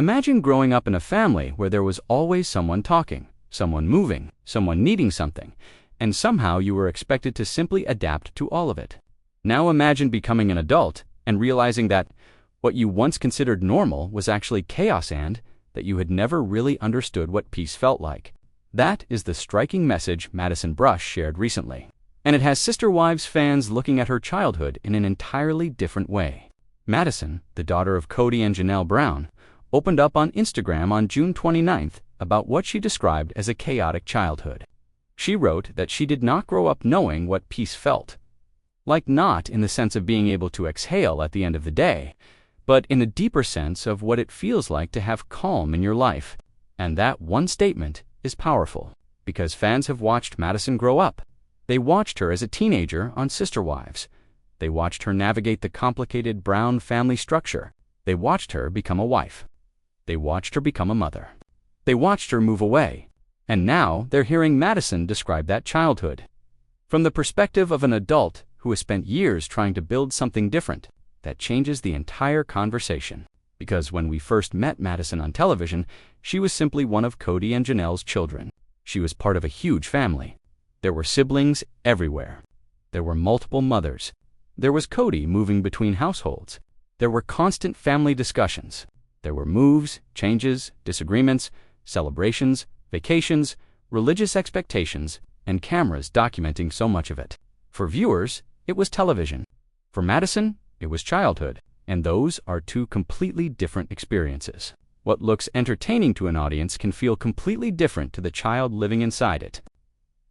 Imagine growing up in a family where there was always someone talking, someone moving, someone needing something, and somehow you were expected to simply adapt to all of it. Now imagine becoming an adult and realizing that what you once considered normal was actually chaos and that you had never really understood what peace felt like. That is the striking message Madison Brush shared recently. And it has Sister Wives fans looking at her childhood in an entirely different way. Madison, the daughter of Kody and Janelle Brown, opened up on Instagram on June 29th about what she described as a chaotic childhood. She wrote that she did not grow up knowing what peace felt. Like not in the sense of being able to exhale at the end of the day, but in a deeper sense of what it feels like to have calm in your life. And that one statement is powerful, because fans have watched Madison grow up. They watched her as a teenager on Sister Wives. They watched her navigate the complicated Brown family structure. They watched her become a wife. They watched her become a mother. They watched her move away. And now they're hearing Madison describe that childhood. From the perspective of an adult who has spent years trying to build something different, that changes the entire conversation. Because when we first met Madison on television, she was simply one of Kody and Janelle's children. She was part of a huge family. There were siblings everywhere. There were multiple mothers. There was Kody moving between households. There were constant family discussions. There were moves, changes, disagreements, celebrations, vacations, religious expectations, and cameras documenting so much of it. For viewers, it was television. For Madison, it was childhood. And those are two completely different experiences. What looks entertaining to an audience can feel completely different to the child living inside it.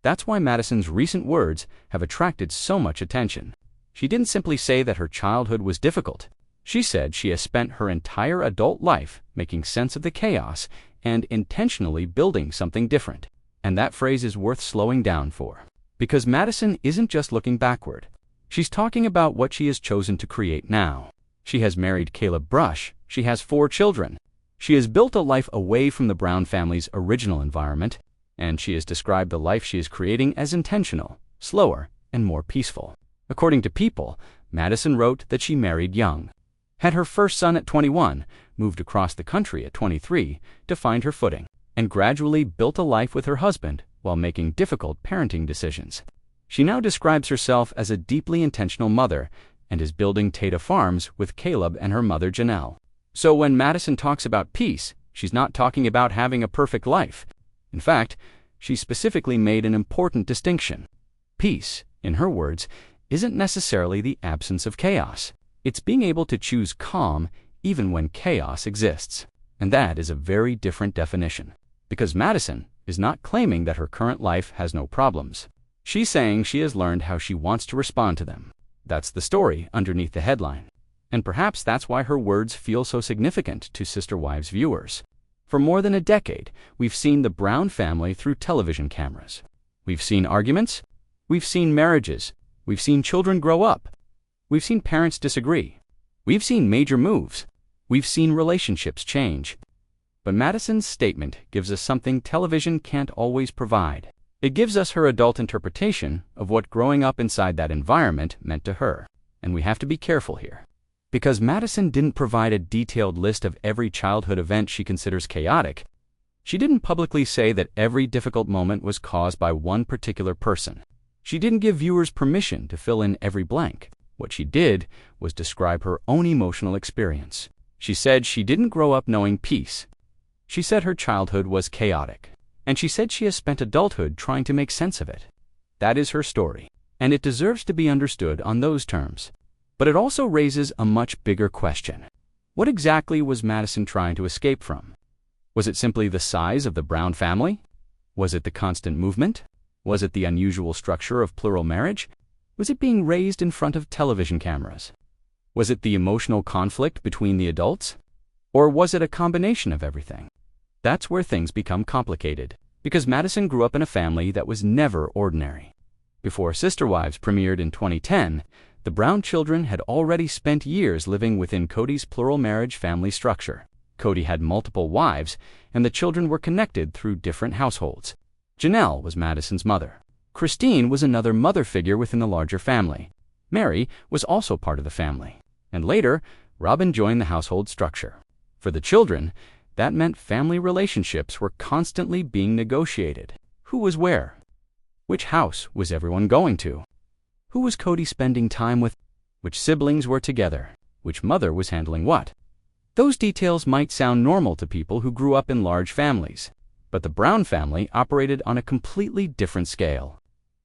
That's why Madison's recent words have attracted so much attention. She didn't simply say that her childhood was difficult. She said she has spent her entire adult life making sense of the chaos and intentionally building something different. And that phrase is worth slowing down for. Because Madison isn't just looking backward. She's talking about what she has chosen to create now. She has married Caleb Brush. She has 4 children. She has built a life away from the Brown family's original environment, and she has described the life she is creating as intentional, slower, and more peaceful. According to People, Madison wrote that she married young, had her first son at 21, moved across the country at 23 to find her footing, and gradually built a life with her husband while making difficult parenting decisions. She now describes herself as a deeply intentional mother and is building Tata Farms with Caleb and her mother Janelle. So when Madison talks about peace, she's not talking about having a perfect life. In fact, she specifically made an important distinction. Peace, in her words, isn't necessarily the absence of chaos. It's being able to choose calm even when chaos exists. And that is a very different definition. Because Madison is not claiming that her current life has no problems. She's saying she has learned how she wants to respond to them. That's the story underneath the headline. And perhaps that's why her words feel so significant to Sister Wives viewers. For more than a decade, we've seen the Brown family through television cameras. We've seen arguments. We've seen marriages. We've seen children grow up. We've seen parents disagree. We've seen major moves. We've seen relationships change. But Madison's statement gives us something television can't always provide. It gives us her adult interpretation of what growing up inside that environment meant to her. And we have to be careful here. Because Madison didn't provide a detailed list of every childhood event she considers chaotic, she didn't publicly say that every difficult moment was caused by one particular person. She didn't give viewers permission to fill in every blank. What she did was describe her own emotional experience. She said she didn't grow up knowing peace. She said her childhood was chaotic. And she said she has spent adulthood trying to make sense of it. That is her story, and it deserves to be understood on those terms. But it also raises a much bigger question. What exactly was Madison trying to escape from? Was it simply the size of the Brown family? Was it the constant movement? Was it the unusual structure of plural marriage? Was it being raised in front of television cameras? Was it the emotional conflict between the adults? Or was it a combination of everything? That's where things become complicated, because Madison grew up in a family that was never ordinary. Before Sister Wives premiered in 2010, the Brown children had already spent years living within Kody's plural marriage family structure. Kody had multiple wives, and the children were connected through different households. Janelle was Madison's mother. Christine was another mother figure within the larger family. Mary was also part of the family. And later, Robin joined the household structure. For the children, That meant family relationships were constantly being negotiated. Who was where? Which house was everyone going to? Who was Kody spending time with? Which siblings were together? Which mother was handling what? Those details might sound normal to people who grew up in large families, but the Brown family operated on a completely different scale.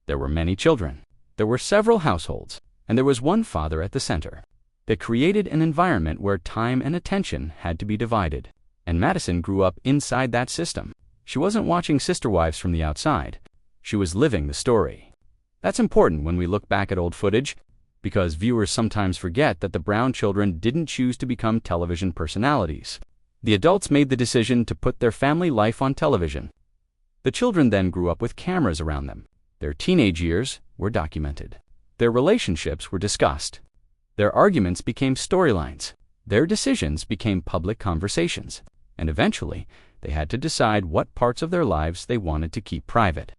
There were many children, there were several households, and there was one father at the center. That created an environment where time and attention had to be divided. And Madison grew up inside that system. She wasn't watching Sister Wives from the outside. She was living the story. That's important when we look back at old footage, because viewers sometimes forget that the Brown children didn't choose to become television personalities. The adults made the decision to put their family life on television. The children then grew up with cameras around them. Their teenage years were documented. Their relationships were discussed. Their arguments became storylines. Their decisions became public conversations. And eventually, they had to decide what parts of their lives they wanted to keep private.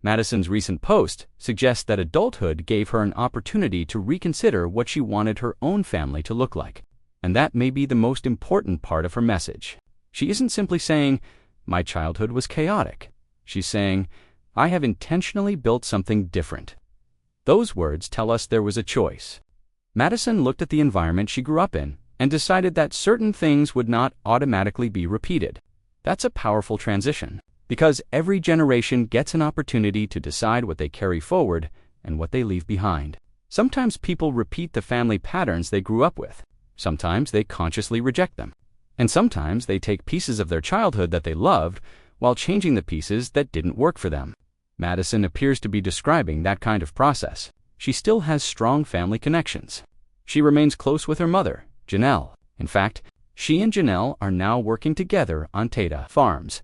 Madison's recent post suggests that adulthood gave her an opportunity to reconsider what she wanted her own family to look like. And that may be the most important part of her message. She isn't simply saying, "My childhood was chaotic." She's saying, "I have intentionally built something different." Those words tell us there was a choice. Madison looked at the environment she grew up in and decided that certain things would not automatically be repeated. That's a powerful transition, because every generation gets an opportunity to decide what they carry forward and what they leave behind. Sometimes people repeat the family patterns they grew up with. Sometimes they consciously reject them. And sometimes they take pieces of their childhood that they loved while changing the pieces that didn't work for them. Madison appears to be describing that kind of process. She still has strong family connections. She remains close with her mother, Janelle. In fact, she and Janelle are now working together on Tata Farms.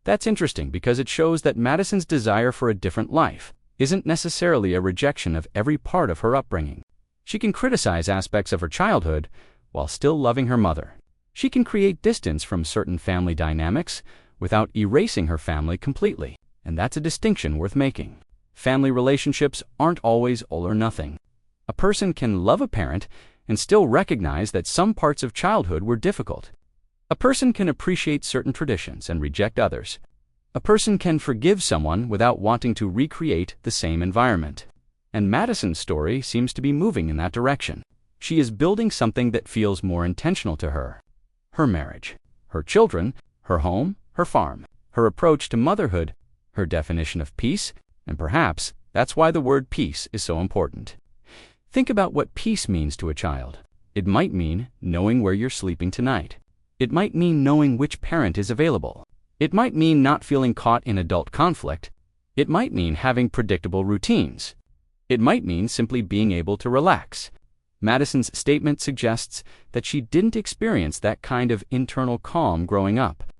That's interesting because it shows that Madison's desire for a different life isn't necessarily a rejection of every part of her upbringing. She can criticize aspects of her childhood while still loving her mother. She can create distance from certain family dynamics without erasing her family completely, and that's a distinction worth making. Family relationships aren't always all or nothing. A person can love a parent and still recognize that some parts of childhood were difficult. A person can appreciate certain traditions and reject others. A person can forgive someone without wanting to recreate the same environment. And Madison's story seems to be moving in that direction. She is building something that feels more intentional to her. Her marriage, her children, her home, her farm, her approach to motherhood, her definition of peace, and perhaps that's why the word peace is so important. Think about what peace means to a child. It might mean knowing where you're sleeping tonight. It might mean knowing which parent is available. It might mean not feeling caught in adult conflict. It might mean having predictable routines. It might mean simply being able to relax. Madison's statement suggests that she didn't experience that kind of internal calm growing up.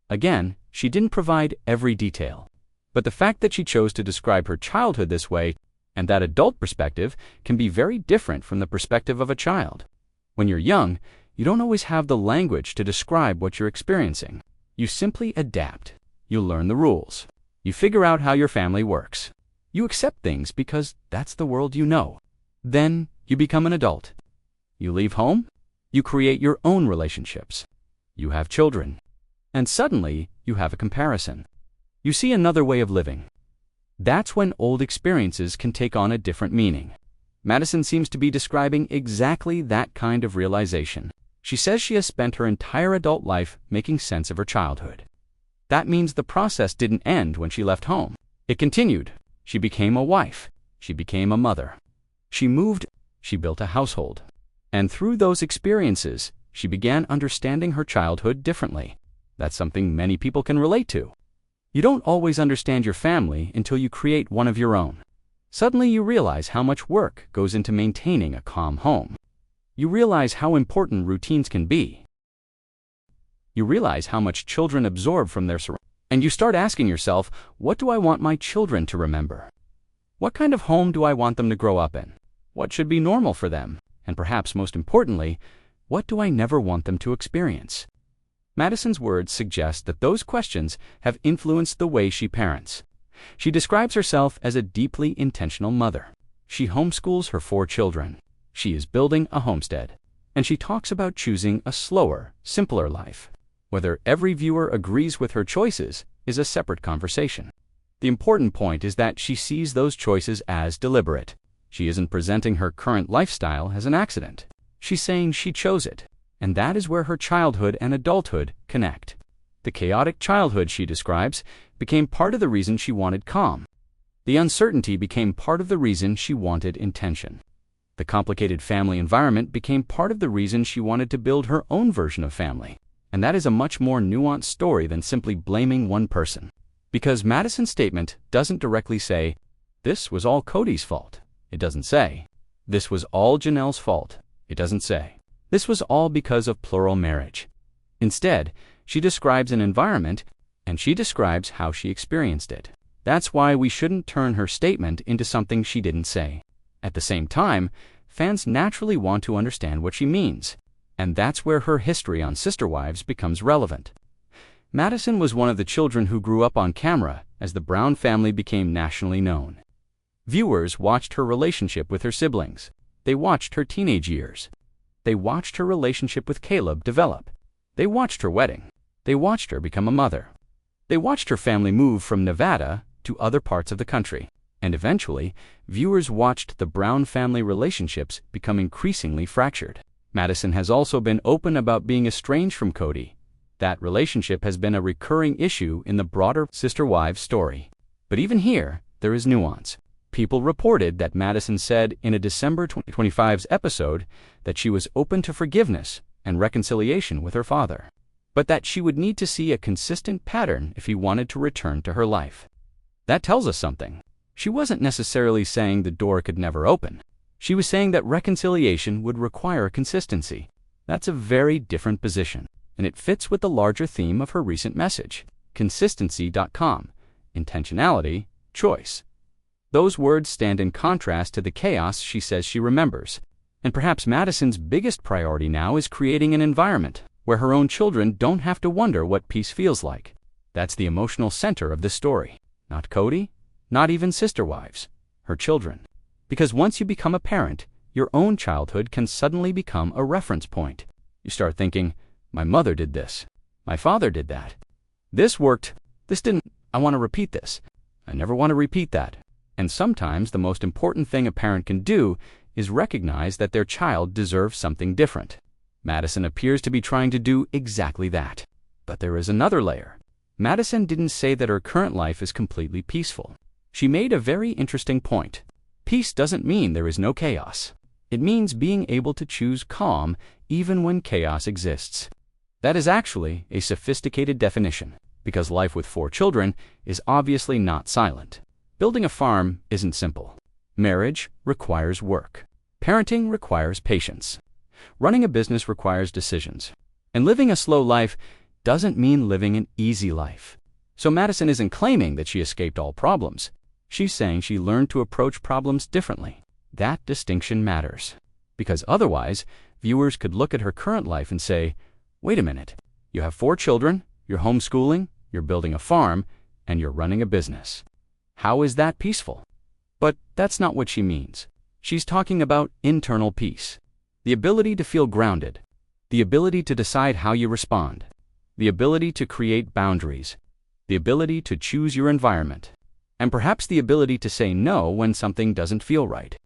Again, she didn't provide every detail. But the fact that she chose to describe her childhood this way, and that adult perspective, can be very different from the perspective of a child. When you're young, you don't always have the language to describe what you're experiencing. You simply adapt. You learn the rules. You figure out how your family works. You accept things because that's the world you know. Then you become an adult. You leave home. You create your own relationships. You have children. And suddenly, you have a comparison. You see another way of living. That's when old experiences can take on a different meaning. Madison seems to be describing exactly that kind of realization. She says she has spent her entire adult life making sense of her childhood. That means the process didn't end when she left home. It continued. She became a wife. She became a mother. She moved. She built a household. And through those experiences, she began understanding her childhood differently. That's something many people can relate to. You don't always understand your family until you create one of your own. Suddenly you realize how much work goes into maintaining a calm home. You realize how important routines can be. You realize how much children absorb from their surroundings. And you start asking yourself, what do I want my children to remember? What kind of home do I want them to grow up in? What should be normal for them? And perhaps most importantly, what do I never want them to experience? Madison's words suggest that those questions have influenced the way she parents. She describes herself as a deeply intentional mother. She homeschools her 4 children. She is building a homestead. And she talks about choosing a slower, simpler life. Whether every viewer agrees with her choices is a separate conversation. The important point is that she sees those choices as deliberate. She isn't presenting her current lifestyle as an accident. She's saying she chose it, and that is where her childhood and adulthood connect. The chaotic childhood she describes became part of the reason she wanted calm. The uncertainty became part of the reason she wanted intention. The complicated family environment became part of the reason she wanted to build her own version of family. And that is a much more nuanced story than simply blaming one person. Because Madison's statement doesn't directly say, "This was all Kody's fault." It doesn't say, "This was all Janelle's fault." It doesn't say, "This was all because of plural marriage." Instead, she describes an environment, and she describes how she experienced it. That's why we shouldn't turn her statement into something she didn't say. At the same time, fans naturally want to understand what she means. And that's where her history on Sister Wives becomes relevant. Madison was one of the children who grew up on camera as the Brown family became nationally known. Viewers watched her relationship with her siblings. They watched her teenage years. They watched her relationship with Caleb develop. They watched her wedding. They watched her become a mother. They watched her family move from Nevada to other parts of the country. And eventually, viewers watched the Brown family relationships become increasingly fractured. Madison has also been open about being estranged from Kody. That relationship has been a recurring issue in the broader Sister Wives story. But even here, there is nuance. People reported that Madison said in a December 2025's episode that she was open to forgiveness and reconciliation with her father, but that she would need to see a consistent pattern if he wanted to return to her life. That tells us something. She wasn't necessarily saying the door could never open. She was saying that reconciliation would require consistency. That's a very different position, and it fits with the larger theme of her recent message, consistency.com, intentionality, choice. Those words stand in contrast to the chaos she says she remembers. And perhaps Madison's biggest priority now is creating an environment where her own children don't have to wonder what peace feels like. That's the emotional center of this story. Not Kody, not even Sister Wives, her children. Because once you become a parent, your own childhood can suddenly become a reference point. You start thinking, my mother did this. My father did that. This worked. This didn't. I want to repeat this. I never want to repeat that. And sometimes the most important thing a parent can do is recognize that their child deserves something different. Madison appears to be trying to do exactly that. But there is another layer. Madison didn't say that her current life is completely peaceful. She made a very interesting point. Peace doesn't mean there is no chaos. It means being able to choose calm even when chaos exists. That is actually a sophisticated definition, because life with 4 children is obviously not silent. Building a farm isn't simple. Marriage requires work. Parenting requires patience. Running a business requires decisions. And living a slow life doesn't mean living an easy life. So Madison isn't claiming that she escaped all problems. She's saying she learned to approach problems differently. That distinction matters. Because otherwise, viewers could look at her current life and say, wait a minute, you have 4 children, you're homeschooling, you're building a farm, and you're running a business. How is that peaceful? But that's not what she means. She's talking about internal peace. The ability to feel grounded. The ability to decide how you respond. The ability to create boundaries. The ability to choose your environment. And perhaps the ability to say no when something doesn't feel right.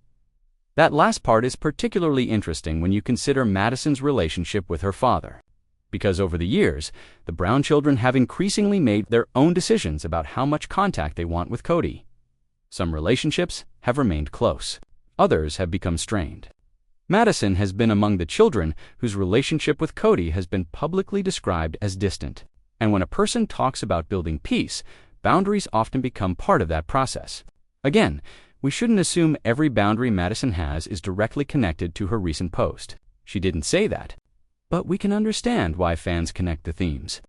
That last part is particularly interesting when you consider Madison's relationship with her father. Because over the years, the Brown children have increasingly made their own decisions about how much contact they want with Kody. Some relationships have remained close. Others have become strained. Madison has been among the children whose relationship with Kody has been publicly described as distant. And when a person talks about building peace, boundaries often become part of that process. Again, we shouldn't assume every boundary Madison has is directly connected to her recent post. She didn't say that. But we can understand why fans connect the themes.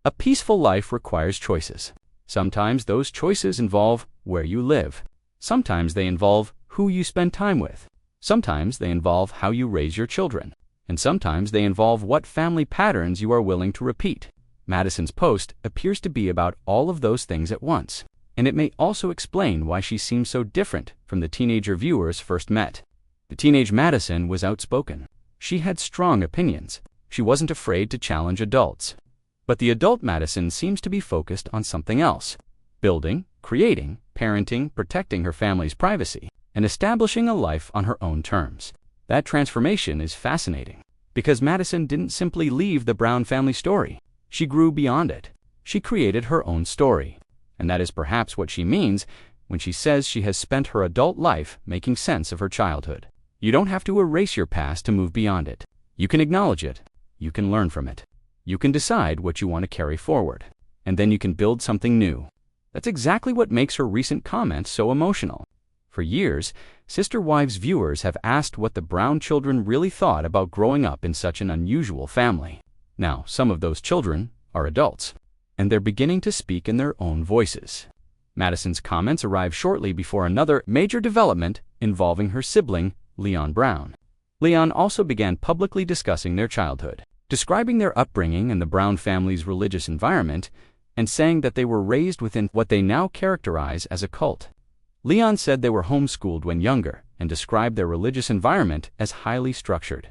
A peaceful life requires choices. Sometimes those choices involve where you live. Sometimes they involve who you spend time with. Sometimes they involve how you raise your children. And sometimes they involve what family patterns you are willing to repeat. Madison's post appears to be about all of those things at once. And it may also explain why she seems so different from the teenager viewers first met. The teenage Madison was outspoken. She had strong opinions. She wasn't afraid to challenge adults. But the adult Madison seems to be focused on something else: building, creating, parenting, protecting her family's privacy, and establishing a life on her own terms. That transformation is fascinating, because Madison didn't simply leave the Brown family story. She grew beyond it. She created her own story. And that is perhaps what she means when she says she has spent her adult life making sense of her childhood. You don't have to erase your past to move beyond it. You can acknowledge it. You can learn from it. You can decide what you want to carry forward. And then you can build something new. That's exactly what makes her recent comments so emotional. For years, Sister Wives viewers have asked what the Brown children really thought about growing up in such an unusual family. Now, some of those children are adults, and they're beginning to speak in their own voices. Madison's comments arrive shortly before another major development involving her sibling, Leon Brown. Leon also began publicly discussing their childhood, describing their upbringing and the Brown family's religious environment, and saying that they were raised within what they now characterize as a cult. Leon said they were homeschooled when younger and described their religious environment as highly structured.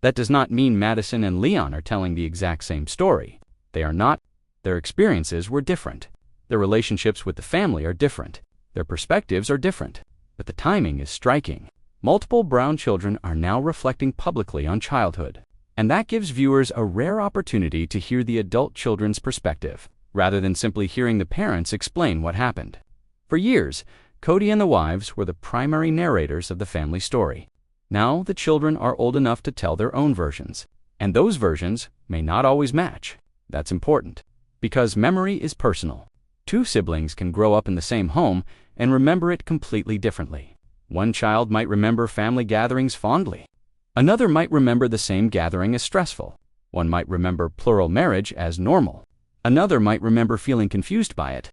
That does not mean Madison and Leon are telling the exact same story. They are not. Their experiences were different. Their relationships with the family are different. Their perspectives are different. But the timing is striking. Multiple Brown children are now reflecting publicly on childhood. And that gives viewers a rare opportunity to hear the adult children's perspective, rather than simply hearing the parents explain what happened. For years, Kody and the wives were the primary narrators of the family story. Now the children are old enough to tell their own versions, and those versions may not always match. That's important, because memory is personal. Two siblings can grow up in the same home and remember it completely differently. One child might remember family gatherings fondly. Another might remember the same gathering as stressful. One might remember plural marriage as normal. Another might remember feeling confused by it.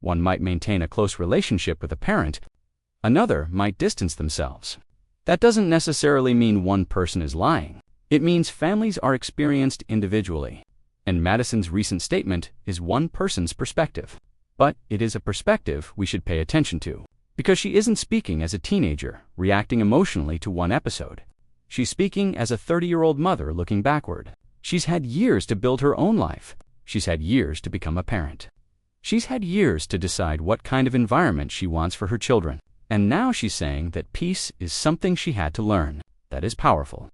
One might maintain a close relationship with a parent. Another might distance themselves. That doesn't necessarily mean one person is lying. It means families are experienced individually. And Madison's recent statement is one person's perspective. But it is a perspective we should pay attention to, because she isn't speaking as a teenager, reacting emotionally to one episode. She's speaking as a 30-year-old mother looking backward. She's had years to build her own life. She's had years to become a parent. She's had years to decide what kind of environment she wants for her children. And now she's saying that peace is something she had to learn. That is powerful.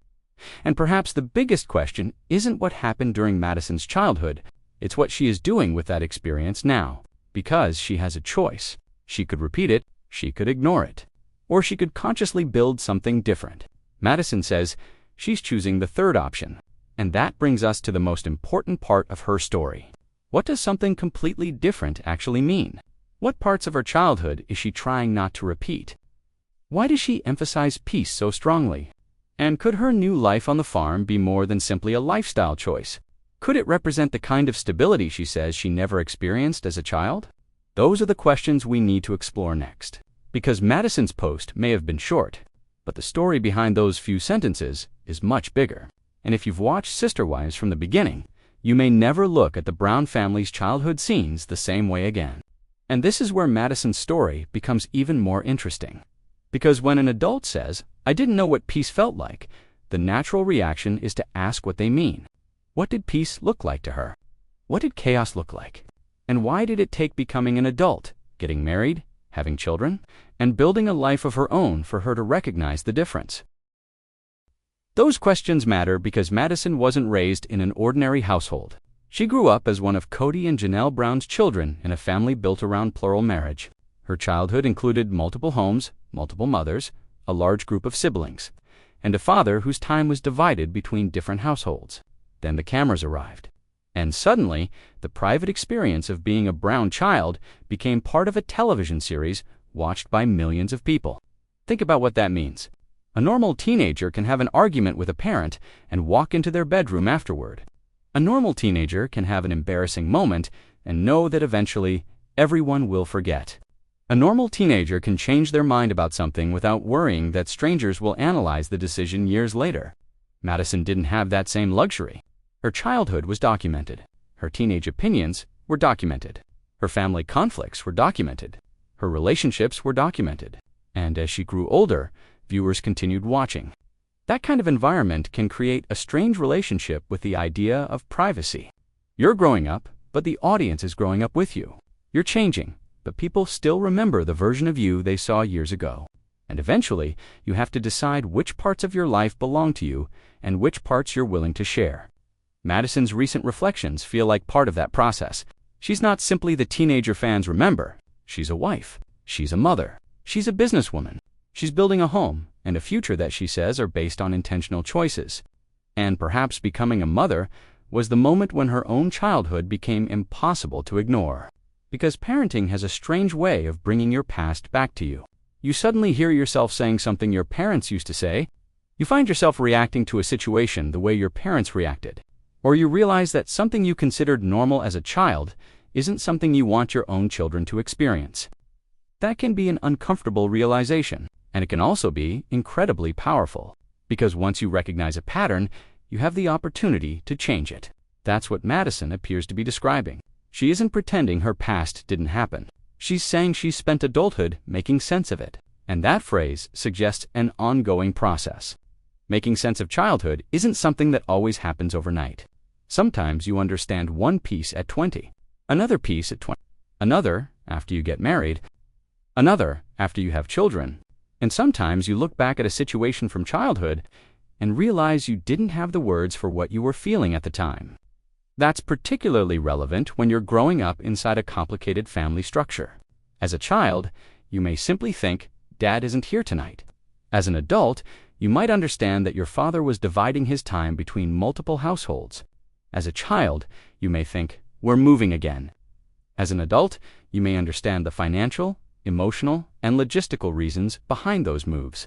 And perhaps the biggest question isn't what happened during Madison's childhood. It's what she is doing with that experience now. Because she has a choice. She could repeat it, she could ignore it, or she could consciously build something different. Madison says she's choosing the third option. And that brings us to the most important part of her story. What does something completely different actually mean? What parts of her childhood is she trying not to repeat? Why does she emphasize peace so strongly? And could her new life on the farm be more than simply a lifestyle choice? Could it represent the kind of stability she says she never experienced as a child? Those are the questions we need to explore next. Because Madison's post may have been short, but the story behind those few sentences is much bigger. And if you've watched Sister Wives from the beginning, you may never look at the Brown family's childhood scenes the same way again. And this is where Madison's story becomes even more interesting. Because when an adult says, "I didn't know what peace felt like," the natural reaction is to ask what they mean. What did peace look like to her? What did chaos look like? And why did it take becoming an adult, getting married, having children, and building a life of her own for her to recognize the difference? Those questions matter because Madison wasn't raised in an ordinary household. She grew up as one of Kody and Janelle Brown's children in a family built around plural marriage. Her childhood included multiple homes, multiple mothers, a large group of siblings, and a father whose time was divided between different households. Then the cameras arrived. And suddenly, the private experience of being a Brown child became part of a television series watched by millions of people. Think about what that means. A normal teenager can have an argument with a parent and walk into their bedroom afterward. A normal teenager can have an embarrassing moment and know that eventually everyone will forget. A normal teenager can change their mind about something without worrying that strangers will analyze the decision years later. Madison didn't have that same luxury. Her childhood was documented. Her teenage opinions were documented. Her family conflicts were documented. Her relationships were documented. And as she grew older, viewers continued watching. That kind of environment can create a strange relationship with the idea of privacy. You're growing up, but the audience is growing up with you. You're changing, but people still remember the version of you they saw years ago. And eventually, you have to decide which parts of your life belong to you and which parts you're willing to share. Madison's recent reflections feel like part of that process. She's not simply the teenager fans remember. She's a wife. She's a mother. She's a businesswoman. She's building a home and a future that she says are based on intentional choices. And perhaps becoming a mother was the moment when her own childhood became impossible to ignore. Because parenting has a strange way of bringing your past back to you. You suddenly hear yourself saying something your parents used to say. You find yourself reacting to a situation the way your parents reacted. Or you realize that something you considered normal as a child isn't something you want your own children to experience. That can be an uncomfortable realization, and it can also be incredibly powerful. Because once you recognize a pattern, you have the opportunity to change it. That's what Madison appears to be describing. She isn't pretending her past didn't happen. She's saying she spent adulthood making sense of it. And that phrase suggests an ongoing process. Making sense of childhood isn't something that always happens overnight. Sometimes you understand one piece at 20, another piece at 20, another after you get married, another after you have children, and sometimes you look back at a situation from childhood and realize you didn't have the words for what you were feeling at the time. That's particularly relevant when you're growing up inside a complicated family structure. As a child, you may simply think, "Dad isn't here tonight." As an adult, you might understand that your father was dividing his time between multiple households. As a child, you may think, "We're moving again." As an adult, you may understand the financial, emotional, and logistical reasons behind those moves.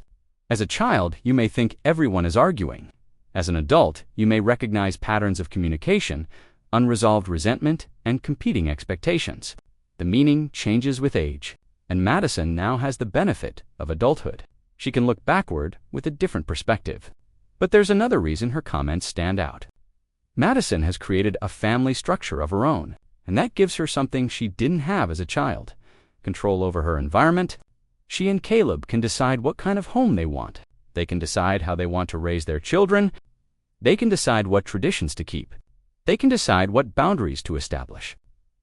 As a child, you may think everyone is arguing. As an adult, you may recognize patterns of communication, unresolved resentment, and competing expectations. The meaning changes with age, and Madison now has the benefit of adulthood. She can look backward with a different perspective. But there's another reason her comments stand out. Madison has created a family structure of her own, and that gives her something she didn't have as a child: control over her environment. She and Caleb can decide what kind of home they want. They can decide how they want to raise their children. They can decide what traditions to keep. They can decide what boundaries to establish.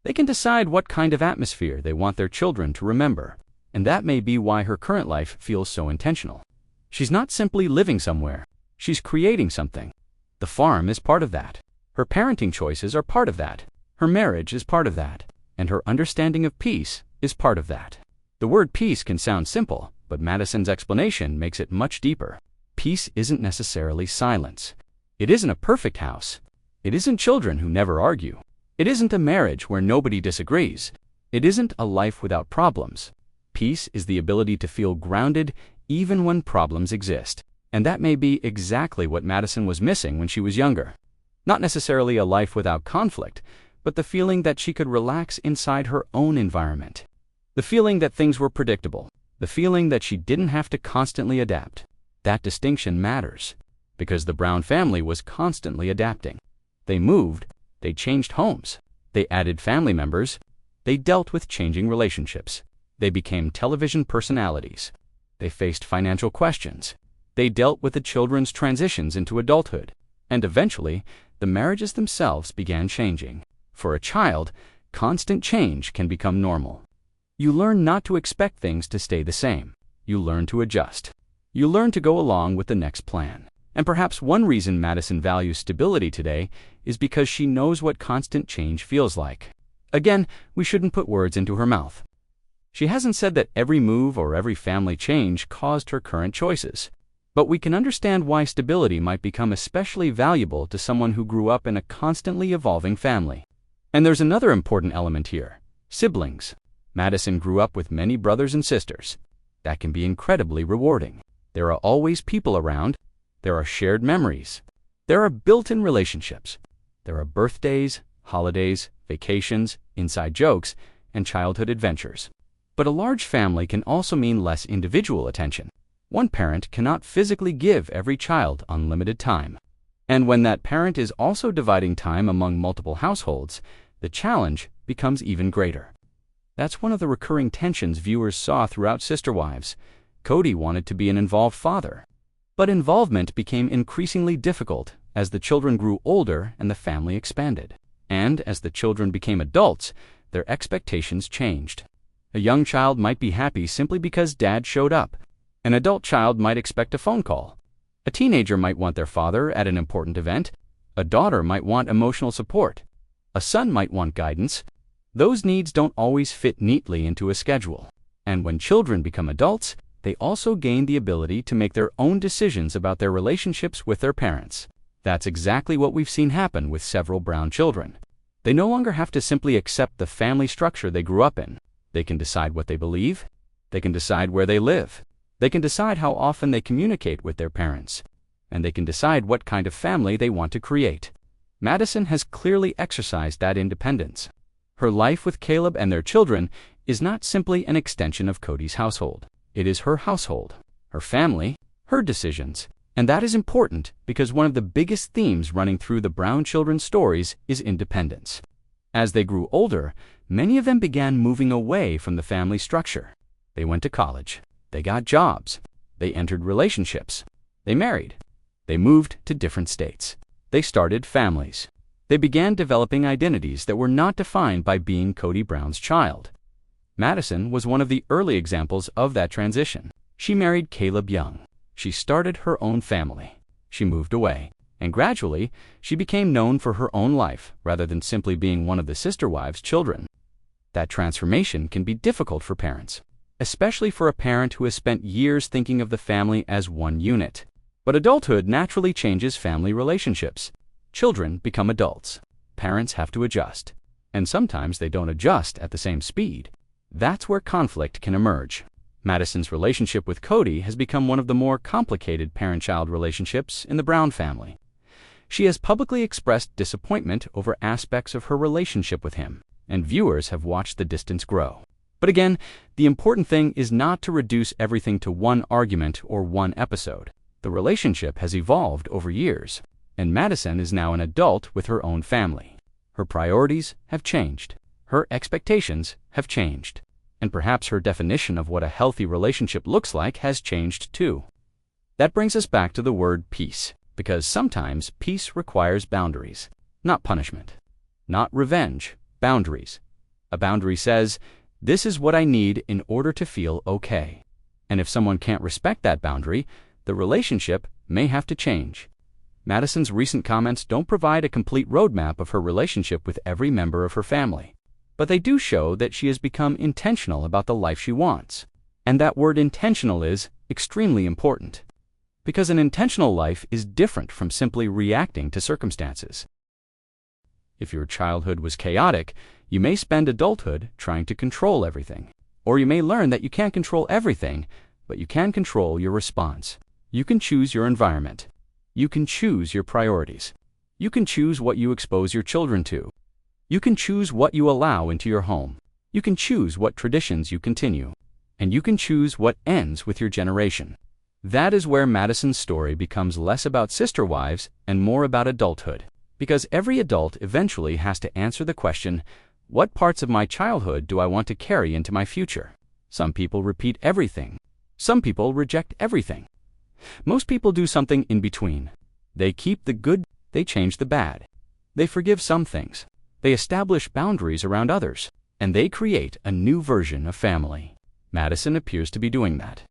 They can decide what kind of atmosphere they want their children to remember. And that may be why her current life feels so intentional. She's not simply living somewhere. She's creating something. The farm is part of that. Her parenting choices are part of that. Her marriage is part of that. And her understanding of peace is part of that. The word peace can sound simple, but Madison's explanation makes it much deeper. Peace isn't necessarily silence. It isn't a perfect house. It isn't children who never argue. It isn't a marriage where nobody disagrees. It isn't a life without problems. Peace is the ability to feel grounded even when problems exist. And that may be exactly what Madison was missing when she was younger. Not necessarily a life without conflict, but the feeling that she could relax inside her own environment. The feeling that things were predictable. The feeling that she didn't have to constantly adapt. That distinction matters, because the Brown family was constantly adapting. They moved, they changed homes, they added family members, they dealt with changing relationships. They became television personalities. They faced financial questions. They dealt with the children's transitions into adulthood. And eventually, the marriages themselves began changing. For a child, constant change can become normal. You learn not to expect things to stay the same. You learn to adjust. You learn to go along with the next plan. And perhaps one reason Madison values stability today is because she knows what constant change feels like. Again, we shouldn't put words into her mouth. She hasn't said that every move or every family change caused her current choices. But we can understand why stability might become especially valuable to someone who grew up in a constantly evolving family. And there's another important element here: siblings. Madison grew up with many brothers and sisters. That can be incredibly rewarding. There are always people around. There are shared memories. There are built-in relationships. There are birthdays, holidays, vacations, inside jokes, and childhood adventures. But a large family can also mean less individual attention. One parent cannot physically give every child unlimited time. And when that parent is also dividing time among multiple households, the challenge becomes even greater. That's one of the recurring tensions viewers saw throughout Sister Wives. Kody wanted to be an involved father. But involvement became increasingly difficult as the children grew older and the family expanded. And as the children became adults, their expectations changed. A young child might be happy simply because dad showed up. An adult child might expect a phone call. A teenager might want their father at an important event. A daughter might want emotional support. A son might want guidance. Those needs don't always fit neatly into a schedule. And when children become adults, they also gain the ability to make their own decisions about their relationships with their parents. That's exactly what we've seen happen with several Brown children. They no longer have to simply accept the family structure they grew up in. They can decide what they believe. They can decide where they live. They can decide how often they communicate with their parents. And they can decide what kind of family they want to create. Madison has clearly exercised that independence. Her life with Caleb and their children is not simply an extension of Kody's household. It is her household, her family, her decisions. And that is important because one of the biggest themes running through the Brown children's stories is independence. As they grew older, many of them began moving away from the family structure. They went to college. They got jobs. They entered relationships. They married. They moved to different states. They started families. They began developing identities that were not defined by being Kody Brown's child. Madison was one of the early examples of that transition. She married Caleb young. She started her own family. She moved away. And gradually, she became known for her own life rather than simply being one of the sister wives' children. That transformation can be difficult for parents, especially for a parent who has spent years thinking of the family as one unit. But adulthood naturally changes family relationships. Children become adults. Parents have to adjust. And sometimes they don't adjust at the same speed. That's where conflict can emerge. Madison's relationship with Kody has become one of the more complicated parent-child relationships in the Brown family. She has publicly expressed disappointment over aspects of her relationship with him, and viewers have watched the distance grow. But again, the important thing is not to reduce everything to one argument or one episode. The relationship has evolved over years, and Madison is now an adult with her own family. Her priorities have changed. Her expectations have changed. And perhaps her definition of what a healthy relationship looks like has changed too. That brings us back to the word peace, because sometimes peace requires boundaries, not punishment. Not revenge, boundaries. A boundary says, this is what I need in order to feel okay. And if someone can't respect that boundary, the relationship may have to change. Madison's recent comments don't provide a complete roadmap of her relationship with every member of her family. But they do show that she has become intentional about the life she wants. And that word intentional is extremely important. Because an intentional life is different from simply reacting to circumstances. If your childhood was chaotic, you may spend adulthood trying to control everything. Or you may learn that you can't control everything, but you can control your response. You can choose your environment. You can choose your priorities. You can choose what you expose your children to. You can choose what you allow into your home. You can choose what traditions you continue. And you can choose what ends with your generation. That is where Madison's story becomes less about sister wives and more about adulthood. Because every adult eventually has to answer the question, what parts of my childhood do I want to carry into my future? Some people repeat everything. Some people reject everything. Most people do something in between. They keep the good, they change the bad. They forgive some things. They establish boundaries around others, and they create a new version of family. Madison appears to be doing that.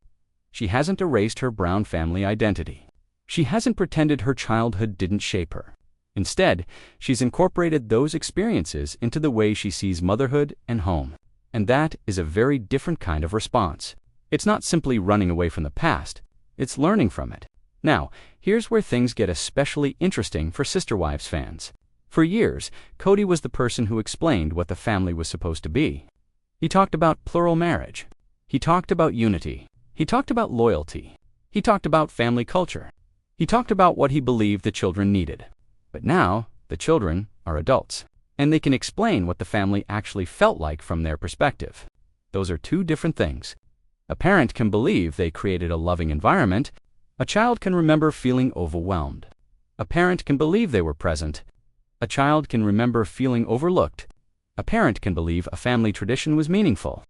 She hasn't erased her Brown family identity. She hasn't pretended her childhood didn't shape her. Instead, she's incorporated those experiences into the way she sees motherhood and home. And that is a very different kind of response. It's not simply running away from the past, it's learning from it. Now, here's where things get especially interesting for Sister Wives fans. For years, Kody was the person who explained what the family was supposed to be. He talked about plural marriage. He talked about unity. He talked about loyalty. He talked about family culture. He talked about what he believed the children needed. But now, the children are adults, and they can explain what the family actually felt like from their perspective. Those are two different things. A parent can believe they created a loving environment. A child can remember feeling overwhelmed. A parent can believe they were present. A child can remember feeling overlooked. A parent can believe a family tradition was meaningful.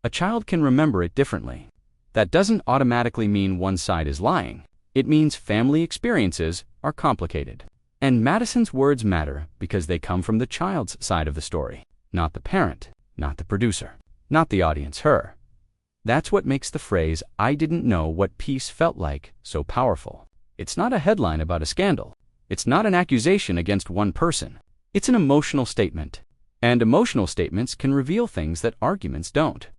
A child can remember it differently. That doesn't automatically mean one side is lying. It means family experiences are complicated. And Madison's words matter because they come from the child's side of the story, not the parent, not the producer, not the audience, her. That's what makes the phrase, "I didn't know what peace felt like," so powerful. It's not a headline about a scandal. It's not an accusation against one person. It's an emotional statement. And emotional statements can reveal things that arguments don't.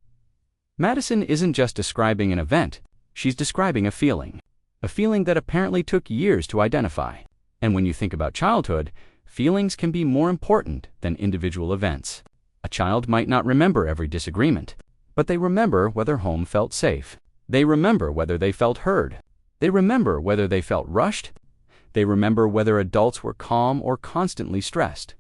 Madison isn't just describing an event, she's describing a feeling that apparently took years to identify. And when you think about childhood, feelings can be more important than individual events. A child might not remember every disagreement, but they remember whether home felt safe. They remember whether they felt heard. They remember whether they felt rushed. They remember whether adults were calm or constantly stressed.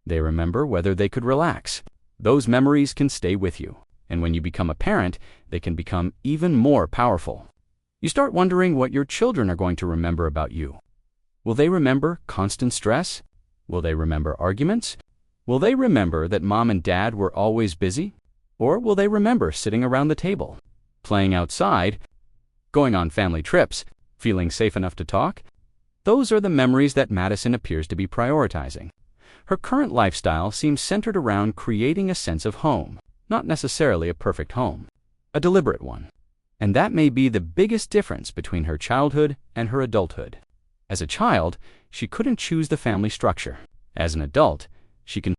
They remember whether they could relax. Those memories can stay with you, and when you become a parent, they can become even more powerful. You start wondering what your children are going to remember about you. Will they remember constant stress? Will they remember arguments? Will they remember that mom and dad were always busy? Or will they remember sitting around the table, playing outside, going on family trips, feeling safe enough to talk? Those are the memories that Madison appears to be prioritizing. Her current lifestyle seems centered around creating a sense of home, not necessarily a perfect home, a deliberate one. And that may be the biggest difference between her childhood and her adulthood. As a child, she couldn't choose the family structure. As an adult, she can.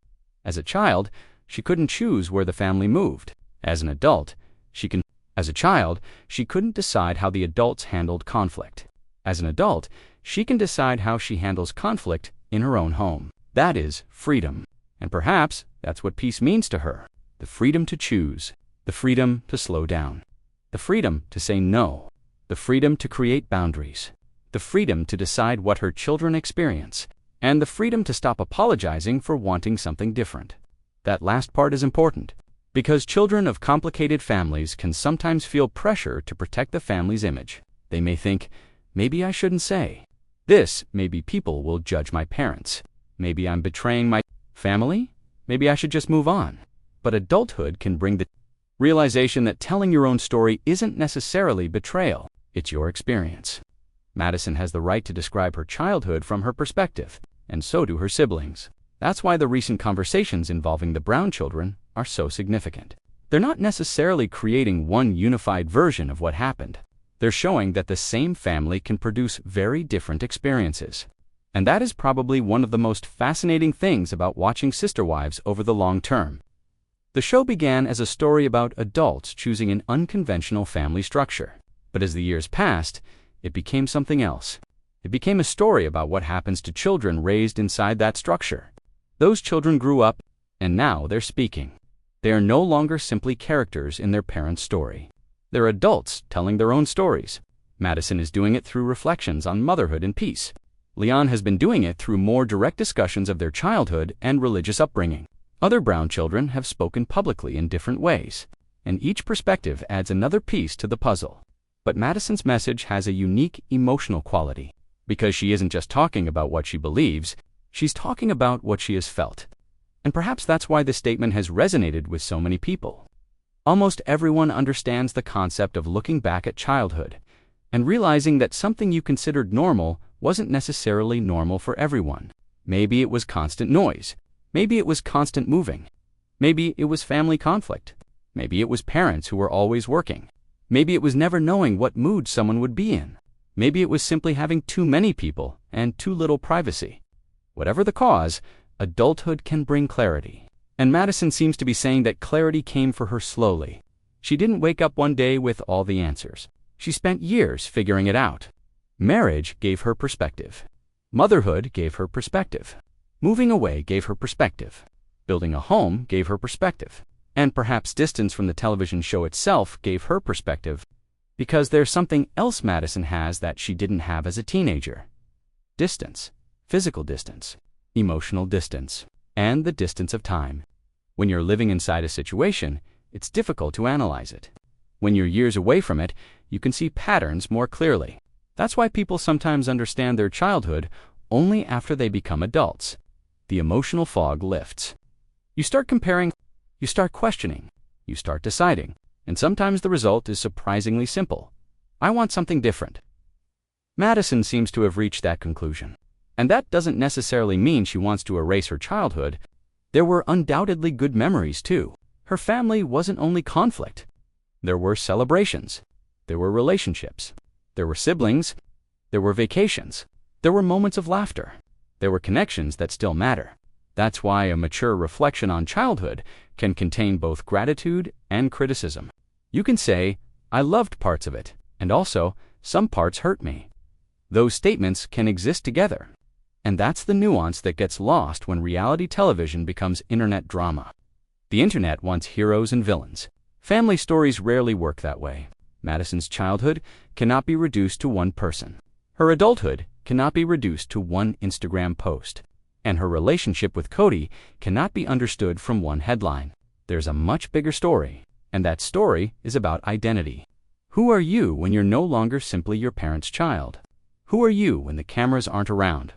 As a child, she couldn't choose where the family moved. As an adult, she can. As a child, she couldn't decide how the adults handled conflict. As an adult, she can decide how she handles conflict in her own home. That is freedom. And perhaps that's what peace means to her. The freedom to choose. The freedom to slow down. The freedom to say no. The freedom to create boundaries. The freedom to decide what her children experience. And the freedom to stop apologizing for wanting something different. That last part is important, because children of complicated families can sometimes feel pressure to protect the family's image. They may think, maybe I shouldn't say this, maybe people will judge my parents. Maybe I'm betraying my family? Maybe I should just move on. But adulthood can bring the realization that telling your own story isn't necessarily betrayal, it's your experience. Madison has the right to describe her childhood from her perspective, and so do her siblings. That's why the recent conversations involving the Brown children are so significant. They're not necessarily creating one unified version of what happened. They're showing that the same family can produce very different experiences. And that is probably one of the most fascinating things about watching Sister Wives over the long term. The show began as a story about adults choosing an unconventional family structure. But as the years passed, it became something else. It became a story about what happens to children raised inside that structure. Those children grew up, and now they're speaking. They are no longer simply characters in their parents' story. They're adults telling their own stories. Madison is doing it through reflections on motherhood and peace. Leon has been doing it through more direct discussions of their childhood and religious upbringing. Other Brown children have spoken publicly in different ways, and each perspective adds another piece to the puzzle. But Madison's message has a unique emotional quality, because she isn't just talking about what she believes, she's talking about what she has felt. And perhaps that's why this statement has resonated with so many people. Almost everyone understands the concept of looking back at childhood and realizing that something you considered normal wasn't necessarily normal for everyone. Maybe it was constant noise. Maybe it was constant moving. Maybe it was family conflict. Maybe it was parents who were always working. Maybe it was never knowing what mood someone would be in. Maybe it was simply having too many people and too little privacy. Whatever the cause, adulthood can bring clarity. And Madison seems to be saying that clarity came for her slowly. She didn't wake up one day with all the answers. She spent years figuring it out. Marriage gave her perspective. Motherhood gave her perspective. Moving away gave her perspective. Building a home gave her perspective. And perhaps distance from the television show itself gave her perspective, because there's something else Madison has that she didn't have as a teenager. Distance. Physical distance. Emotional distance. And the distance of time. When you're living inside a situation, it's difficult to analyze it. When you're years away from it, you can see patterns more clearly. That's why people sometimes understand their childhood only after they become adults. The emotional fog lifts. You start comparing, you start questioning, you start deciding, and sometimes the result is surprisingly simple. I want something different. Madison seems to have reached that conclusion. And that doesn't necessarily mean she wants to erase her childhood. There were undoubtedly good memories too. Her family wasn't only conflict. There were celebrations. There were relationships. There were siblings. There were vacations. There were moments of laughter. There were connections that still matter. That's why a mature reflection on childhood can contain both gratitude and criticism. You can say, I loved parts of it, and also, some parts hurt me. Those statements can exist together. And that's the nuance that gets lost when reality television becomes internet drama. The internet wants heroes and villains. Family stories rarely work that way. Madison's childhood cannot be reduced to one person. Her adulthood cannot be reduced to one Instagram post. And her relationship with Kody cannot be understood from one headline. There's a much bigger story, and that story is about identity. Who are you when you're no longer simply your parent's child? Who are you when the cameras aren't around?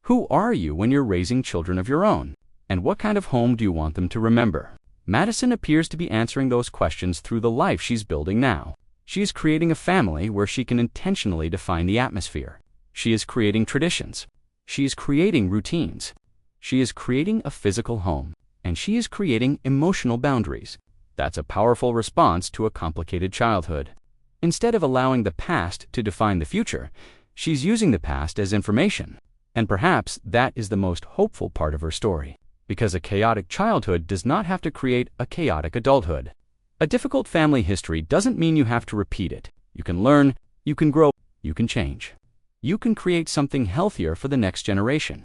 Who are you when you're raising children of your own? And what kind of home do you want them to remember? Madison appears to be answering those questions through the life she's building now. She is creating a family where she can intentionally define the atmosphere. She is creating traditions. She is creating routines. She is creating a physical home. And she is creating emotional boundaries. That's a powerful response to a complicated childhood. Instead of allowing the past to define the future, she's using the past as information. And perhaps that is the most hopeful part of her story. Because a chaotic childhood does not have to create a chaotic adulthood. A difficult family history doesn't mean you have to repeat it. You can learn, you can grow, you can change. You can create something healthier for the next generation.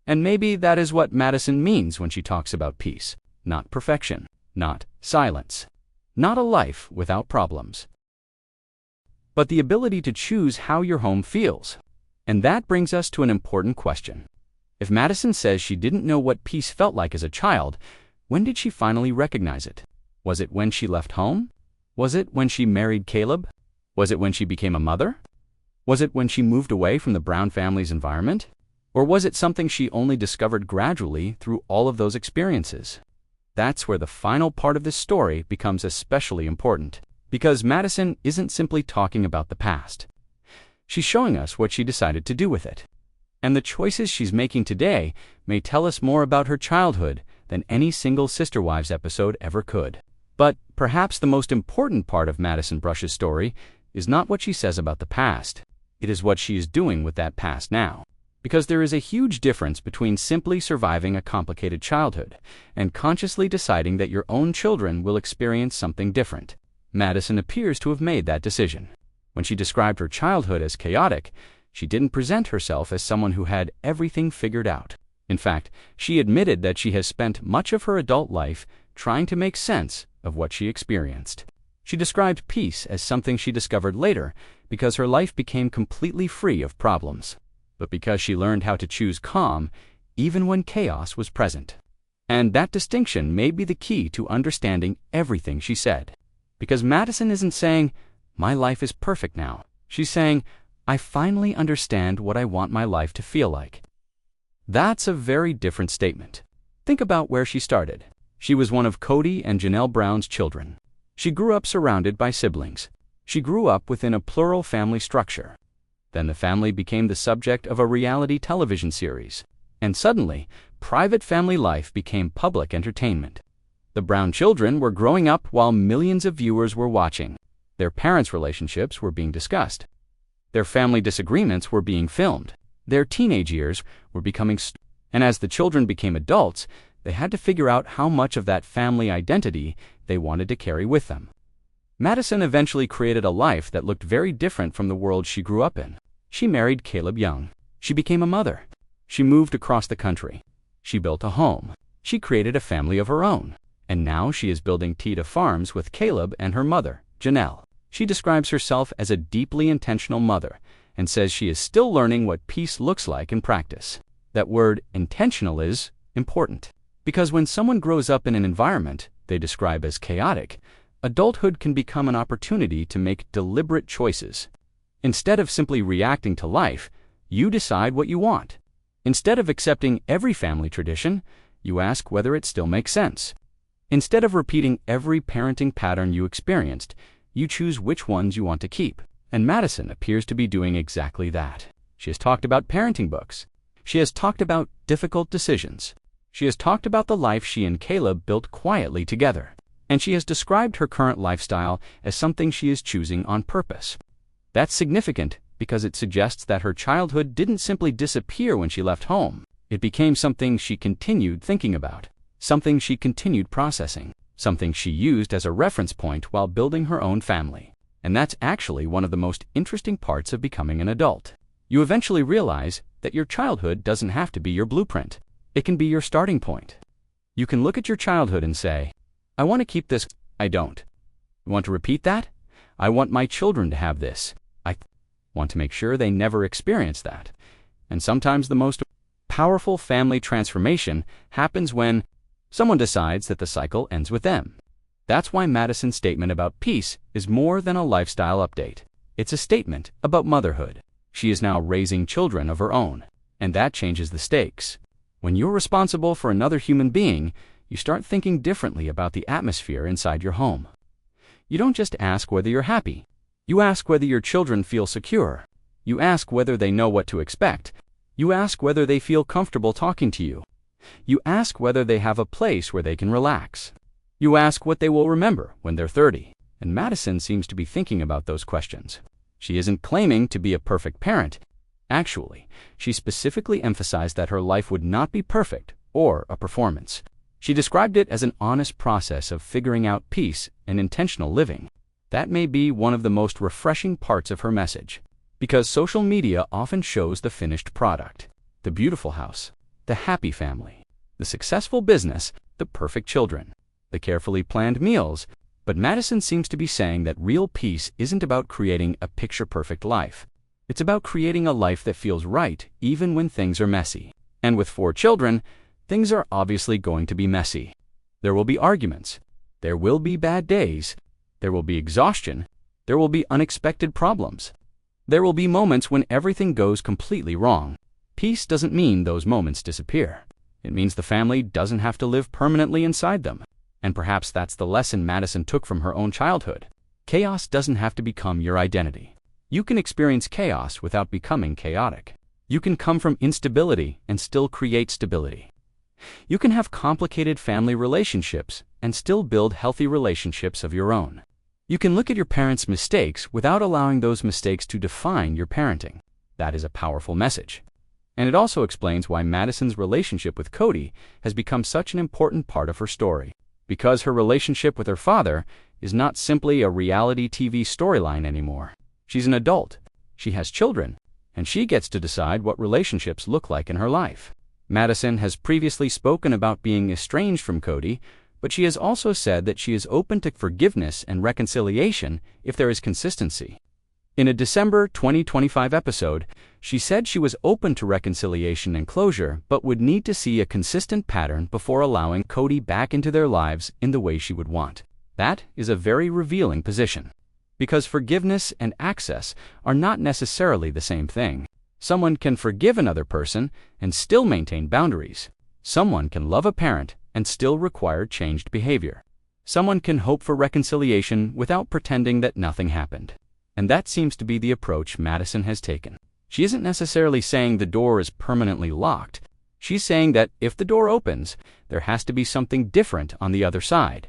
And maybe that is what Madison means when she talks about peace. Not perfection. Not silence. Not a life without problems. But the ability to choose how your home feels. And that brings us to an important question. If Madison says she didn't know what peace felt like as a child, when did she finally recognize it? Was it when she left home? Was it when she married Caleb? Was it when she became a mother? Was it when she moved away from the Brown family's environment? Or was it something she only discovered gradually through all of those experiences? That's where the final part of this story becomes especially important. Because Madison isn't simply talking about the past. She's showing us what she decided to do with it. And the choices she's making today may tell us more about her childhood than any single Sister Wives episode ever could. But perhaps the most important part of Madison Brush's story is not what she says about the past. It is what she is doing with that past now. Because there is a huge difference between simply surviving a complicated childhood and consciously deciding that your own children will experience something different. Madison appears to have made that decision. When she described her childhood as chaotic, she didn't present herself as someone who had everything figured out. In fact, she admitted that she has spent much of her adult life trying to make sense of what she experienced. She described peace as something she discovered later because her life became completely free of problems, but because she learned how to choose calm even when chaos was present. And that distinction may be the key to understanding everything she said. Because Madison isn't saying, my life is perfect now. She's saying, I finally understand what I want my life to feel like. That's a very different statement. Think about where she started. She was one of Kody and Janelle Brown's children. She grew up surrounded by siblings. She grew up within a plural family structure. Then the family became the subject of a reality television series. And suddenly, private family life became public entertainment. The Brown children were growing up while millions of viewers were watching. Their parents' relationships were being discussed. Their family disagreements were being filmed. Their teenage years were becoming and as the children became adults, they had to figure out how much of that family identity they wanted to carry with them. Madison eventually created a life that looked very different from the world she grew up in. She married Caleb young. She became a mother. She moved across the country. She built a home. She created a family of her own. And now she is building Tita Farms with Caleb and her mother, Janelle. She describes herself as a deeply intentional mother and says she is still learning what peace looks like in practice. That word, intentional, is important. Because when someone grows up in an environment they describe as chaotic, adulthood can become an opportunity to make deliberate choices. Instead of simply reacting to life, you decide what you want. Instead of accepting every family tradition, you ask whether it still makes sense. Instead of repeating every parenting pattern you experienced, you choose which ones you want to keep. And Madison appears to be doing exactly that. She has talked about parenting books. She has talked about difficult decisions. She has talked about the life she and Caleb built quietly together. And she has described her current lifestyle as something she is choosing on purpose. That's significant because it suggests that her childhood didn't simply disappear when she left home. It became something she continued thinking about, something she continued processing, something she used as a reference point while building her own family. And that's actually one of the most interesting parts of becoming an adult. You eventually realize that your childhood doesn't have to be your blueprint. It can be your starting point. You can look at your childhood and say, I want to keep this. I don't. I want to repeat that. I want my children to have this. I want to make sure they never experience that. And sometimes the most powerful family transformation happens when someone decides that the cycle ends with them. That's why Madison's statement about peace is more than a lifestyle update. It's a statement about motherhood. She is now raising children of her own, and that changes the stakes. When you're responsible for another human being, you start thinking differently about the atmosphere inside your home. You don't just ask whether you're happy. You ask whether your children feel secure. You ask whether they know what to expect. You ask whether they feel comfortable talking to you. You ask whether they have a place where they can relax. You ask what they will remember when they're 30. And Madison seems to be thinking about those questions. She isn't claiming to be a perfect parent. Actually, she specifically emphasized that her life would not be perfect or a performance. She described it as an honest process of figuring out peace and intentional living. That may be one of the most refreshing parts of her message, because social media often shows the finished product, the beautiful house, the happy family, the successful business, the perfect children, the carefully planned meals. But Madison seems to be saying that real peace isn't about creating a picture-perfect life. It's about creating a life that feels right even when things are messy. And with 4 children, things are obviously going to be messy. There will be arguments. There will be bad days. There will be exhaustion. There will be unexpected problems. There will be moments when everything goes completely wrong. Peace doesn't mean those moments disappear. It means the family doesn't have to live permanently inside them. And perhaps that's the lesson Madison took from her own childhood. Chaos doesn't have to become your identity. You can experience chaos without becoming chaotic. You can come from instability and still create stability. You can have complicated family relationships and still build healthy relationships of your own. You can look at your parents' mistakes without allowing those mistakes to define your parenting. That is a powerful message. And it also explains why Madison's relationship with Kody has become such an important part of her story. Because her relationship with her father is not simply a reality TV storyline anymore. She's an adult, she has children, and she gets to decide what relationships look like in her life. Madison has previously spoken about being estranged from Kody, but she has also said that she is open to forgiveness and reconciliation if there is consistency. In a December 2025 episode, she said she was open to reconciliation and closure, but would need to see a consistent pattern before allowing Kody back into their lives in the way she would want. That is a very revealing position. Because forgiveness and access are not necessarily the same thing. Someone can forgive another person and still maintain boundaries. Someone can love a parent and still require changed behavior. Someone can hope for reconciliation without pretending that nothing happened. And that seems to be the approach Madison has taken. She isn't necessarily saying the door is permanently locked. She's saying that if the door opens, there has to be something different on the other side.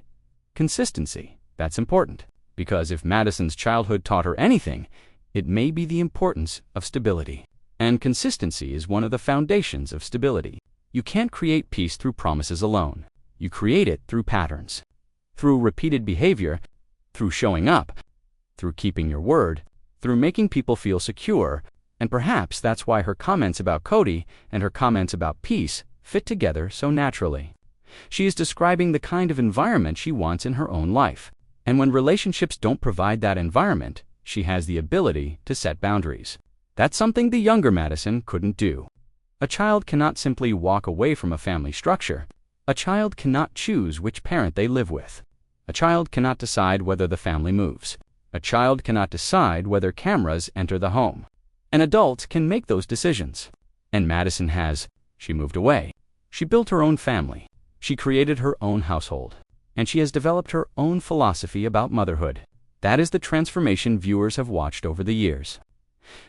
Consistency. That's important. Because if Madison's childhood taught her anything, it may be the importance of stability. And consistency is one of the foundations of stability. You can't create peace through promises alone. You create it through patterns. Through repeated behavior, through showing up, through keeping your word, through making people feel secure. And perhaps that's why her comments about Kody and her comments about peace fit together so naturally. She is describing the kind of environment she wants in her own life. And when relationships don't provide that environment, she has the ability to set boundaries. That's something the younger Madison couldn't do. A child cannot simply walk away from a family structure. A child cannot choose which parent they live with. A child cannot decide whether the family moves. A child cannot decide whether cameras enter the home. An adult can make those decisions. And Madison has. She moved away. She built her own family. She created her own household. And she has developed her own philosophy about motherhood. That is the transformation viewers have watched over the years.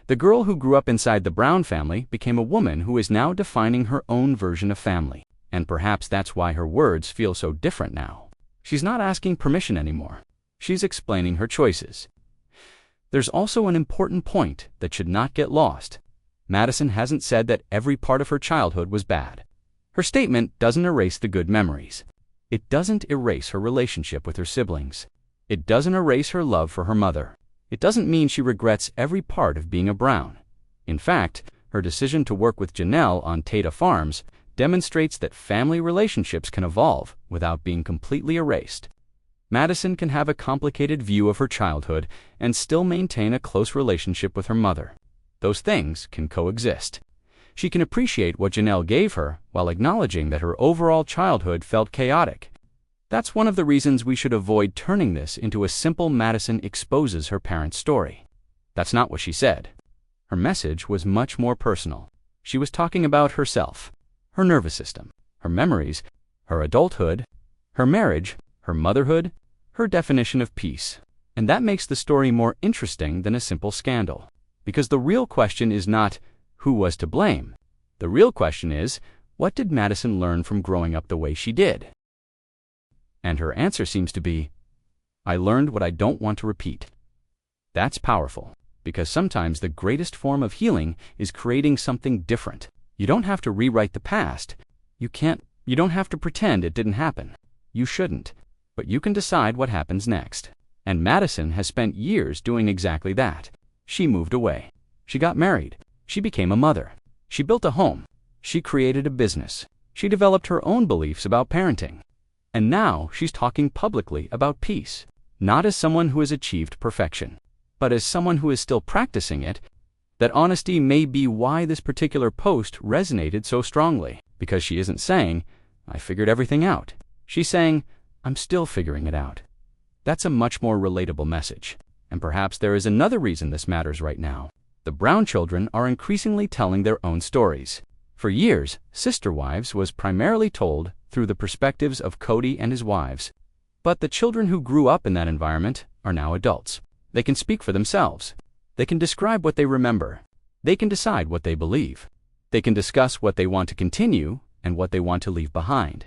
The girl who grew up inside the Brown family became a woman who is now defining her own version of family. And perhaps that's why her words feel so different now. She's not asking permission anymore. She's explaining her choices. There's also an important point that should not get lost. Madison hasn't said that every part of her childhood was bad. Her statement doesn't erase the good memories. It doesn't erase her relationship with her siblings. It doesn't erase her love for her mother. It doesn't mean she regrets every part of being a Brown. In fact, her decision to work with Janelle on Tata Farms demonstrates that family relationships can evolve without being completely erased. Madison can have a complicated view of her childhood and still maintain a close relationship with her mother. Those things can coexist. She can appreciate what Janelle gave her while acknowledging that her overall childhood felt chaotic. That's one of the reasons we should avoid turning this into a simple Madison exposes her parents' story. That's not what she said. Her message was much more personal. She was talking about herself, her nervous system, her memories, her adulthood, her marriage, her motherhood, her definition of peace. And that makes the story more interesting than a simple scandal. Because the real question is not who was to blame. The real question is, what did Madison learn from growing up the way she did? And her answer seems to be, I learned what I don't want to repeat. That's powerful, because sometimes the greatest form of healing is creating something different. You don't have to rewrite the past. You don't have to pretend it didn't happen. You shouldn't. But you can decide what happens next. And Madison has spent years doing exactly that. She moved away. She got married. She became a mother. She built a home. She created a business. She developed her own beliefs about parenting. And now she's talking publicly about peace, not as someone who has achieved perfection, but as someone who is still practicing it. That honesty may be why this particular post resonated so strongly, because she isn't saying, I figured everything out. She's saying, I'm still figuring it out. That's a much more relatable message. And perhaps there is another reason this matters right now. The Brown children are increasingly telling their own stories. For years, Sister Wives was primarily told through the perspectives of Kody and his wives. But the children who grew up in that environment are now adults. They can speak for themselves. They can describe what they remember. They can decide what they believe. They can discuss what they want to continue and what they want to leave behind.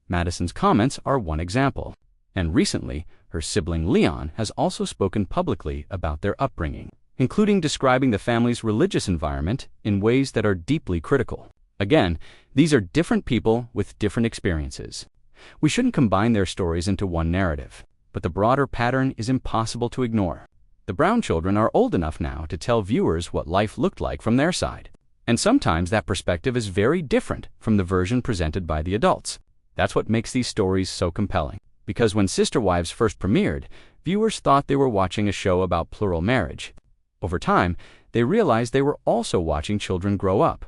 Madison's comments are one example. And recently, her sibling Leon has also spoken publicly about their upbringing, including describing the family's religious environment in ways that are deeply critical. Again, these are different people with different experiences. We shouldn't combine their stories into one narrative, but the broader pattern is impossible to ignore. The Brown children are old enough now to tell viewers what life looked like from their side. And sometimes that perspective is very different from the version presented by the adults. That's what makes these stories so compelling. Because when Sister Wives first premiered, viewers thought they were watching a show about plural marriage. Over time, they realized they were also watching children grow up.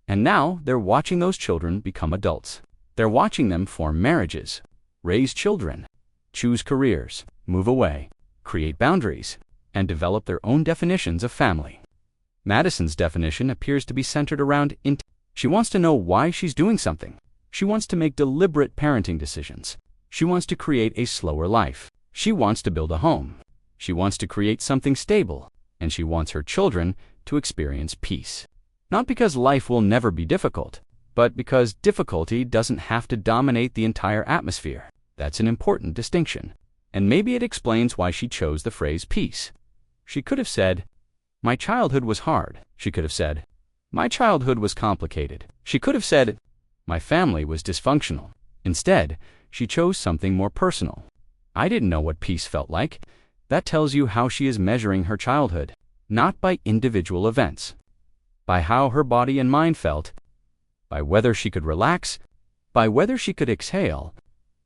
And now they're watching those children become adults. They're watching them form marriages, raise children, choose careers, move away, create boundaries, and develop their own definitions of family. Madison's definition appears to be centered around intent. She wants to know why she's doing something. She wants to make deliberate parenting decisions. She wants to create a slower life. She wants to build a home. She wants to create something stable. And she wants her children to experience peace. Not because life will never be difficult, but because difficulty doesn't have to dominate the entire atmosphere. That's an important distinction. And maybe it explains why she chose the phrase peace. She could have said, my childhood was hard. She could have said, my childhood was complicated. She could have said, my family was dysfunctional. Instead, she chose something more personal. I didn't know what peace felt like. That tells you how she is measuring her childhood, not by individual events, by how her body and mind felt, by whether she could relax, by whether she could exhale,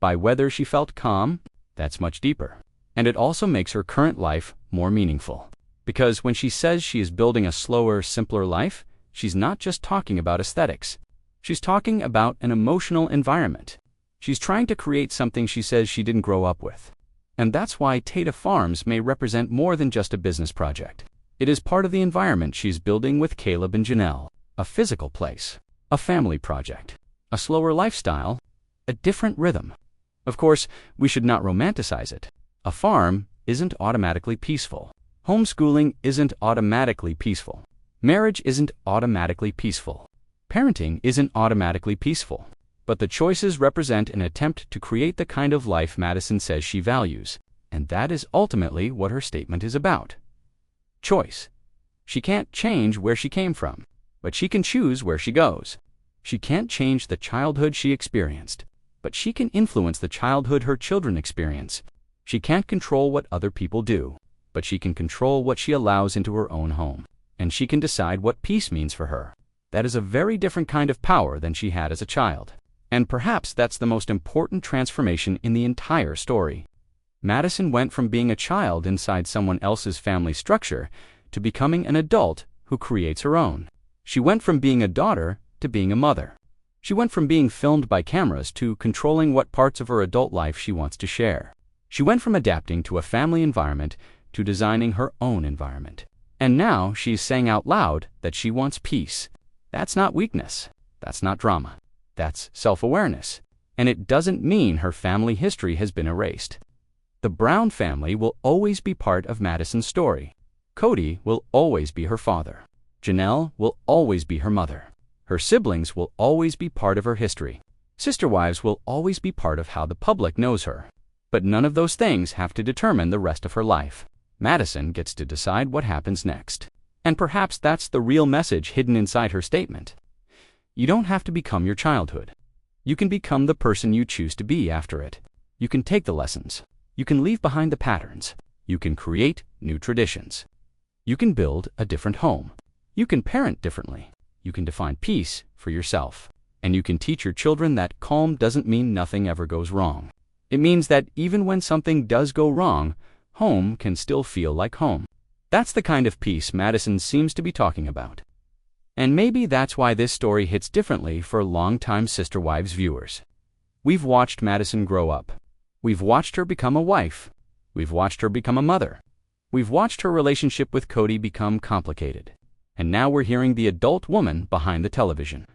by whether she felt calm. That's much deeper. And it also makes her current life more meaningful. Because when she says she is building a slower, simpler life, she's not just talking about aesthetics. She's talking about an emotional environment. She's trying to create something she says she didn't grow up with. And that's why Tata Farms may represent more than just a business project. It is part of the environment she's building with Caleb and Janelle, a physical place, a family project, a slower lifestyle, a different rhythm. Of course, we should not romanticize it. A farm isn't automatically peaceful. Homeschooling isn't automatically peaceful. Marriage isn't automatically peaceful. Parenting isn't automatically peaceful. But the choices represent an attempt to create the kind of life Madison says she values, and that is ultimately what her statement is about. Choice. She can't change where she came from, but she can choose where she goes. She can't change the childhood she experienced, but she can influence the childhood her children experience. She can't control what other people do, but she can control what she allows into her own home, and she can decide what peace means for her. That is a very different kind of power than she had as a child. And perhaps that's the most important transformation in the entire story. Madison went from being a child inside someone else's family structure to becoming an adult who creates her own. She went from being a daughter to being a mother. She went from being filmed by cameras to controlling what parts of her adult life she wants to share. She went from adapting to a family environment to designing her own environment. And now she's saying out loud that she wants peace. That's not weakness. That's not drama. That's self-awareness. And it doesn't mean her family history has been erased. The Brown family will always be part of Madison's story. Kody will always be her father. Janelle will always be her mother. Her siblings will always be part of her history. Sister wives will always be part of how the public knows her. But none of those things have to determine the rest of her life. Madison gets to decide what happens next. And perhaps that's the real message hidden inside her statement. You don't have to become your childhood. You can become the person you choose to be after it. You can take the lessons. You can leave behind the patterns. You can create new traditions. You can build a different home. You can parent differently. You can define peace for yourself. And you can teach your children that calm doesn't mean nothing ever goes wrong. It means that even when something does go wrong, home can still feel like home. That's the kind of peace Madison seems to be talking about. And maybe that's why this story hits differently for longtime Sister Wives viewers. We've watched Madison grow up. We've watched her become a wife. We've watched her become a mother. We've watched her relationship with Kody become complicated. And now we're hearing the adult woman behind the television.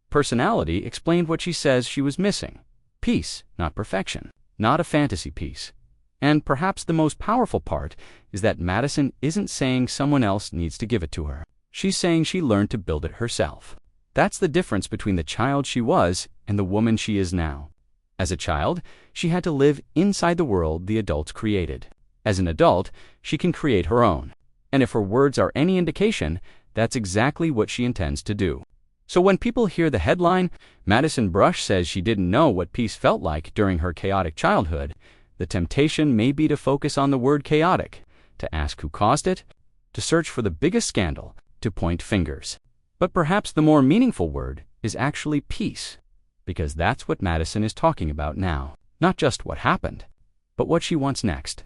Personality explained what she says she was missing. Peace, not perfection. Not a fantasy peace. And perhaps the most powerful part is that Madison isn't saying someone else needs to give it to her. She's saying she learned to build it herself. That's the difference between the child she was and the woman she is now. As a child, she had to live inside the world the adults created. As an adult, she can create her own. And if her words are any indication, that's exactly what she intends to do. So when people hear the headline, Madison Brush says she didn't know what peace felt like during her chaotic childhood, the temptation may be to focus on the word chaotic, to ask who caused it, to search for the biggest scandal, to point fingers. But perhaps the more meaningful word is actually peace, because that's what Madison is talking about now. Not just what happened, but what she wants next.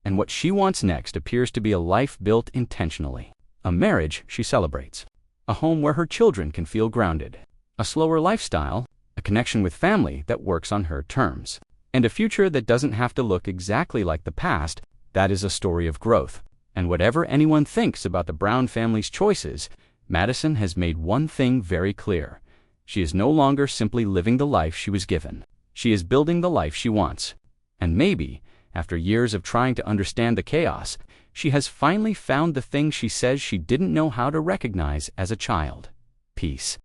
And what she wants next appears to be a life built intentionally. A marriage she celebrates. A home where her children can feel grounded. A slower lifestyle, a connection with family that works on her terms. And a future that doesn't have to look exactly like the past. That is a story of growth. And whatever anyone thinks about the Brown family's choices, Madison has made one thing very clear. She is no longer simply living the life she was given. She is building the life she wants. And maybe, after years of trying to understand the chaos, she has finally found the thing she says she didn't know how to recognize as a child. Peace.